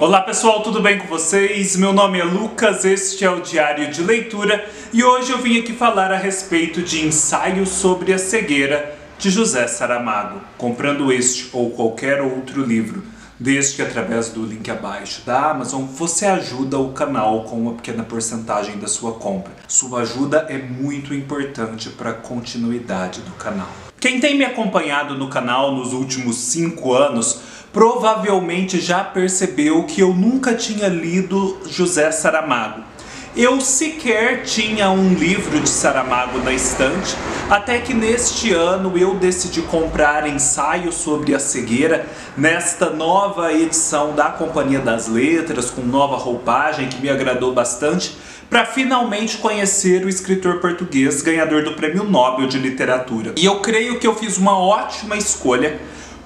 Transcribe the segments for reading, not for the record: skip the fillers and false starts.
Olá pessoal, tudo bem com vocês? Meu nome é Lucas, este é o Diário de Leitura e hoje eu vim aqui falar a respeito de Ensaio sobre a Cegueira de José Saramago. Comprando este ou qualquer outro livro, desde que através do link abaixo da Amazon, você ajuda o canal com uma pequena porcentagem da sua compra. Sua ajuda é muito importante para a continuidade do canal. Quem tem me acompanhado no canal nos últimos 5 anos provavelmente já percebeu que eu nunca tinha lido José Saramago. Eu sequer tinha um livro de Saramago na estante, até que neste ano eu decidi comprar Ensaio sobre a Cegueira, nesta nova edição da Companhia das Letras, com nova roupagem que me agradou bastante, para finalmente conhecer o escritor português ganhador do Prêmio Nobel de Literatura. E eu creio que eu fiz uma ótima escolha,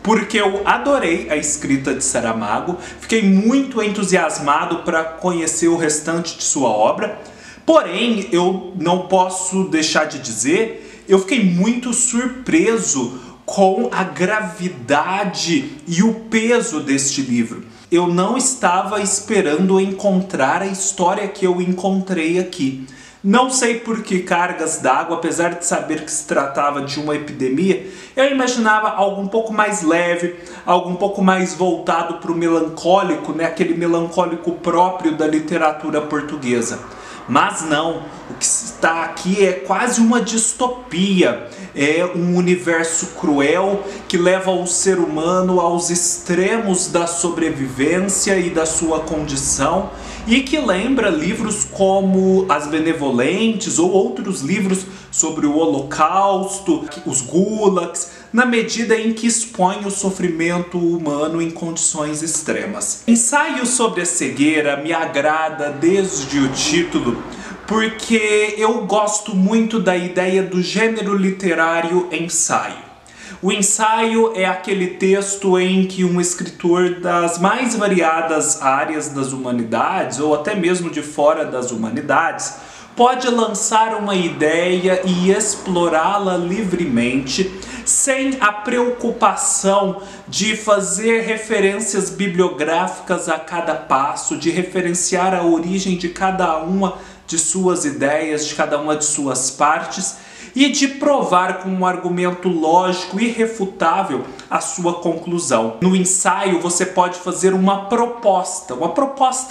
porque eu adorei a escrita de Saramago, fiquei muito entusiasmado para conhecer o restante de sua obra, porém eu não posso deixar de dizer, eu fiquei muito surpreso com a gravidade e o peso deste livro. Eu não estava esperando encontrar a história que eu encontrei aqui. Não sei por que cargas d'água, apesar de saber que se tratava de uma epidemia, eu imaginava algo um pouco mais leve, algo um pouco mais voltado para o melancólico, né? Aquele melancólico próprio da literatura portuguesa. Mas não, o que está aqui é quase uma distopia, é um universo cruel que leva o ser humano aos extremos da sobrevivência e da sua condição e que lembra livros como As Benevolentes ou outros livros sobre o Holocausto, os Gulags, na medida em que expõe o sofrimento humano em condições extremas. Ensaio sobre a Cegueira me agrada desde o título, porque eu gosto muito da ideia do gênero literário ensaio. O ensaio é aquele texto em que um escritor das mais variadas áreas das humanidades, ou até mesmo de fora das humanidades, pode lançar uma ideia e explorá-la livremente, sem a preocupação de fazer referências bibliográficas a cada passo, de referenciar a origem de cada uma de suas ideias, de cada uma de suas partes, e de provar com um argumento lógico e irrefutável a sua conclusão. No ensaio você pode fazer uma proposta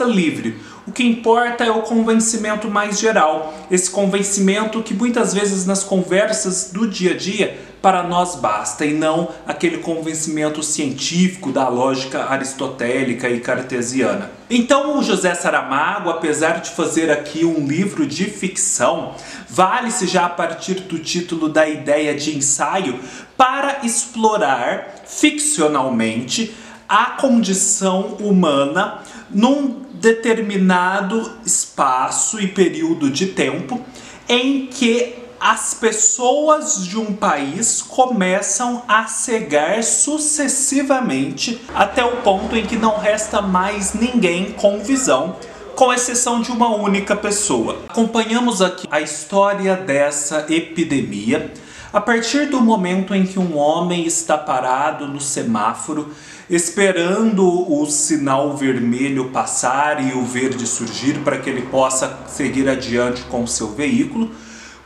livre. O que importa é o convencimento mais geral, esse convencimento que muitas vezes nas conversas do dia a dia para nós basta, e não aquele convencimento científico da lógica aristotélica e cartesiana. Então o José Saramago, apesar de fazer aqui um livro de ficção, vale-se já a partir do título da ideia de ensaio para explorar ficcionalmente a condição humana num determinado espaço e período de tempo em que as pessoas de um país começam a cegar sucessivamente até o ponto em que não resta mais ninguém com visão, com exceção de uma única pessoa. Acompanhamos aqui a história dessa epidemia a partir do momento em que um homem está parado no semáforo, esperando o sinal vermelho passar e o verde surgir para que ele possa seguir adiante com o seu veículo,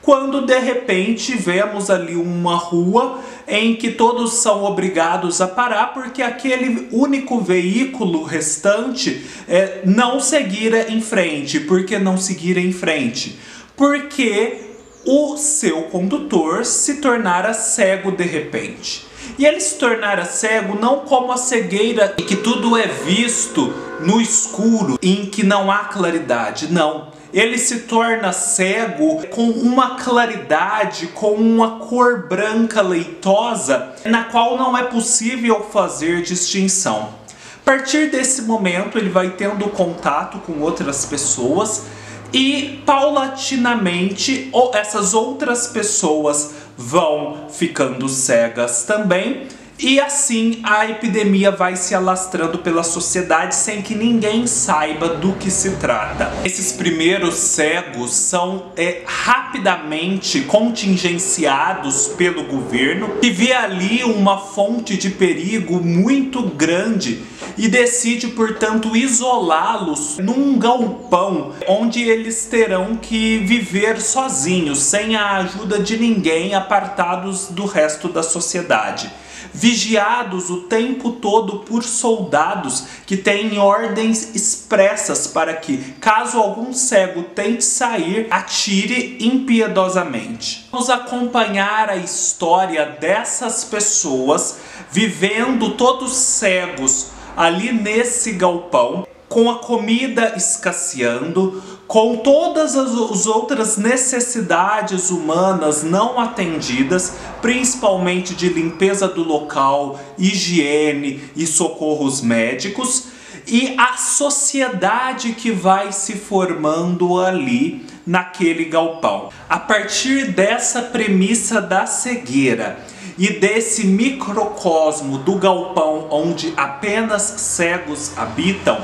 quando de repente vemos ali uma rua em que todos são obrigados a parar porque aquele único veículo restante não seguira em frente. Por que não seguir em frente? Porque o seu condutor se tornara cego de repente. E ele se tornara cego não como a cegueira em que tudo é visto no escuro, em que não há claridade, não. Ele se torna cego com uma claridade, com uma cor branca leitosa, na qual não é possível fazer distinção. A partir desse momento ele vai tendo contato com outras pessoas e paulatinamente essas outras pessoas vão ficando cegas também E assim a epidemia vai se alastrando pela sociedade sem que ninguém saiba do que se trata. Esses primeiros cegos são rapidamente contingenciados pelo governo, que vê ali uma fonte de perigo muito grande e decide, portanto, isolá-los num galpão onde eles terão que viver sozinhos, sem a ajuda de ninguém, apartados do resto da sociedade. Vigiados o tempo todo por soldados que têm ordens expressas para que, caso algum cego tente sair, atire impiedosamente. Vamos acompanhar a história dessas pessoas vivendo todos cegos ali nesse galpão, com a comida escasseando, com todas as outras necessidades humanas não atendidas, principalmente de limpeza do local, higiene e socorros médicos, e a sociedade que vai se formando ali naquele galpão. A partir dessa premissa da cegueira e desse microcosmo do galpão onde apenas cegos habitam,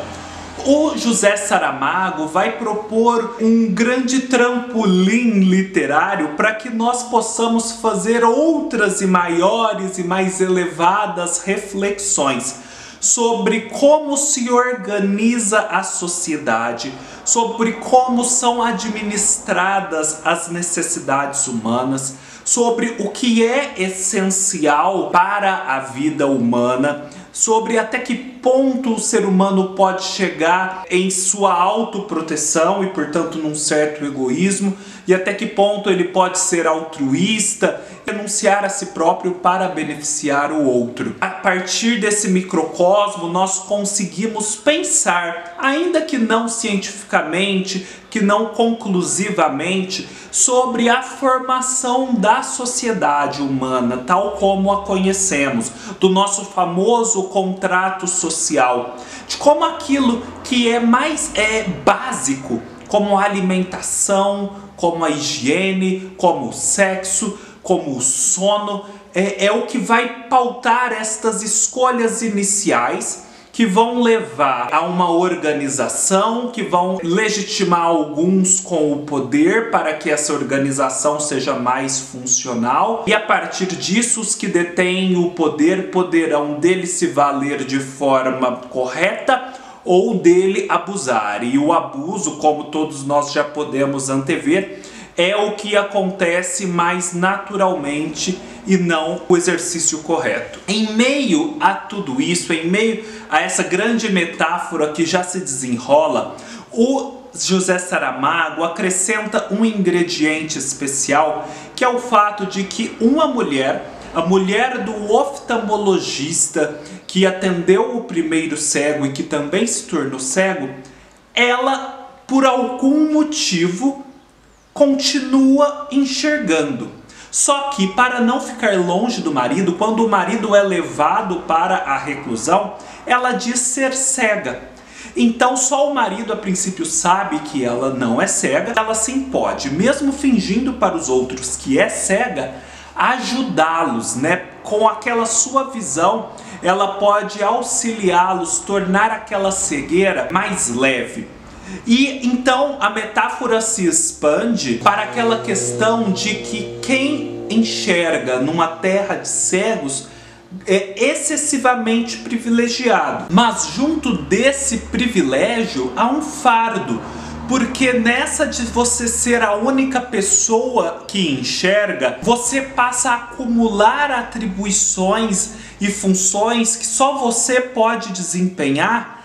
o José Saramago vai propor um grande trampolim literário para que nós possamos fazer outras e maiores e mais elevadas reflexões sobre como se organiza a sociedade, sobre como são administradas as necessidades humanas, sobre o que é essencial para a vida humana, sobre até que ponto o ser humano pode chegar em sua autoproteção e, portanto, num certo egoísmo, e até que ponto ele pode ser altruísta, renunciar a si próprio para beneficiar o outro. A partir desse microcosmo, nós conseguimos pensar, ainda que não cientificamente, que não conclusivamente, sobre a formação da sociedade humana, tal como a conhecemos, do nosso famoso contrato social, de como aquilo que é mais básico, como a alimentação, como a higiene, como o sexo, como o sono, é o que vai pautar estas escolhas iniciais que vão levar a uma organização, que vão legitimar alguns com o poder para que essa organização seja mais funcional, e a partir disso os que detêm o poder poderão dele se valer de forma correta ou dele abusar. E o abuso, como todos nós já podemos antever, é o que acontece mais naturalmente e não o exercício correto. Em meio a tudo isso, em meio a essa grande metáfora que já se desenrola, o José Saramago acrescenta um ingrediente especial, que é o fato de que uma mulher, a mulher do oftalmologista que atendeu o primeiro cego e que também se tornou cego, ela, por algum motivo, continua enxergando. Só que, para não ficar longe do marido, quando o marido é levado para a reclusão, ela diz ser cega. Então só o marido a princípio sabe que ela não é cega. Ela sim pode, mesmo fingindo para os outros que é cega, ajudá-los, né? Com aquela sua visão, ela pode auxiliá-los, tornar aquela cegueira mais leve. E então a metáfora se expande para aquela questão de que quem enxerga numa terra de cegos é excessivamente privilegiado. Mas junto desse privilégio há um fardo, porque nessa de você ser a única pessoa que enxerga, você passa a acumular atribuições e funções que só você pode desempenhar.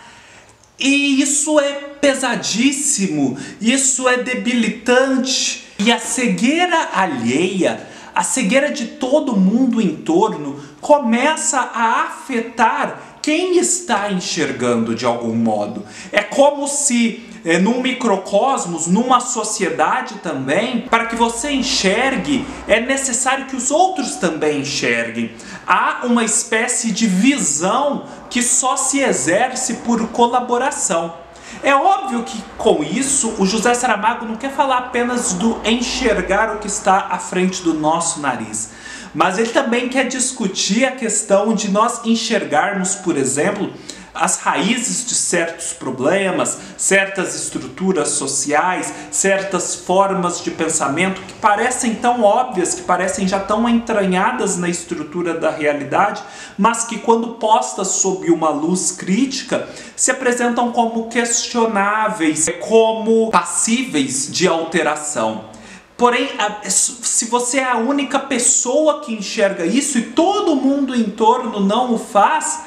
E isso é pesadíssimo, isso é debilitante. E a cegueira alheia, a cegueira de todo mundo em torno, começa a afetar quem está enxergando de algum modo. É como se num microcosmos, numa sociedade também, para que você enxergue, é necessário que os outros também enxerguem. Há uma espécie de visão que só se exerce por colaboração. É óbvio que com isso o José Saramago não quer falar apenas do enxergar o que está à frente do nosso nariz, mas ele também quer discutir a questão de nós enxergarmos, por exemplo, as raízes de certos problemas, certas estruturas sociais, certas formas de pensamento que parecem tão óbvias, que parecem já tão entranhadas na estrutura da realidade, mas que quando postas sob uma luz crítica, se apresentam como questionáveis, como passíveis de alteração. Porém, se você é a única pessoa que enxerga isso e todo mundo em torno não o faz,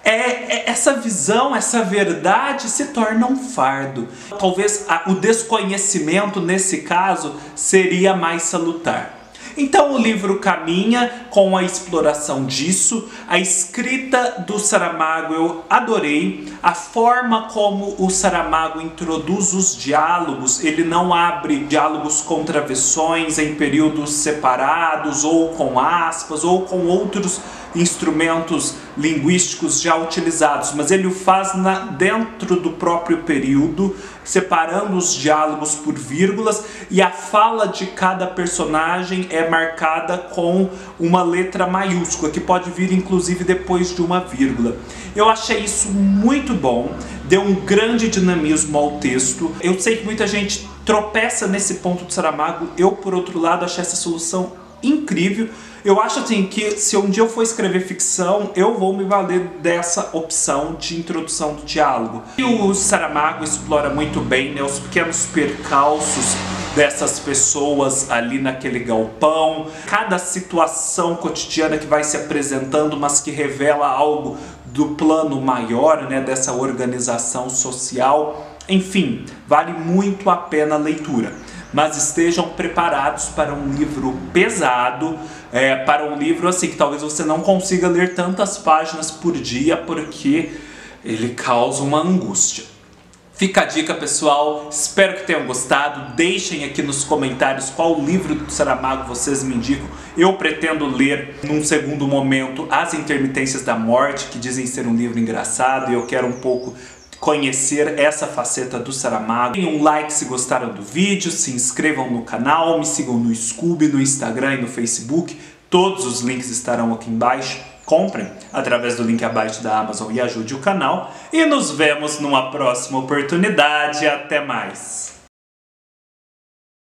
essa visão, essa verdade se torna um fardo. Talvez o desconhecimento, nesse caso, seria mais salutar. Então o livro caminha com a exploração disso, a escrita do Saramago eu adorei, a forma como o Saramago introduz os diálogos, ele não abre diálogos com travessões em períodos separados, ou com aspas, ou com outros instrumentos linguísticos já utilizados, mas ele o faz dentro do próprio período, separando os diálogos por vírgulas, e a fala de cada personagem é marcada com uma letra maiúscula, que pode vir inclusive depois de uma vírgula. Eu achei isso muito bom, deu um grande dinamismo ao texto. Eu sei que muita gente tropeça nesse ponto do Saramago, eu por outro lado achei essa solução incrível. Eu acho assim que se um dia eu for escrever ficção, eu vou me valer dessa opção de introdução do diálogo. E o Saramago explora muito bem, né, os pequenos percalços dessas pessoas ali naquele galpão, cada situação cotidiana que vai se apresentando, mas que revela algo do plano maior, né, dessa organização social. Enfim, vale muito a pena a leitura. Mas estejam preparados para um livro pesado, para um livro assim que talvez você não consiga ler tantas páginas por dia, porque ele causa uma angústia. Fica a dica, pessoal, espero que tenham gostado. Deixem aqui nos comentários qual livro do Saramago vocês me indicam. Eu pretendo ler, num segundo momento, As Intermitências da Morte, que dizem ser um livro engraçado, e eu quero um pouco conhecer essa faceta do Saramago. Deem um like se gostaram do vídeo, se inscrevam no canal, me sigam no Scoob, no Instagram e no Facebook. Todos os links estarão aqui embaixo. Comprem através do link abaixo da Amazon e ajude o canal. E nos vemos numa próxima oportunidade. Até mais!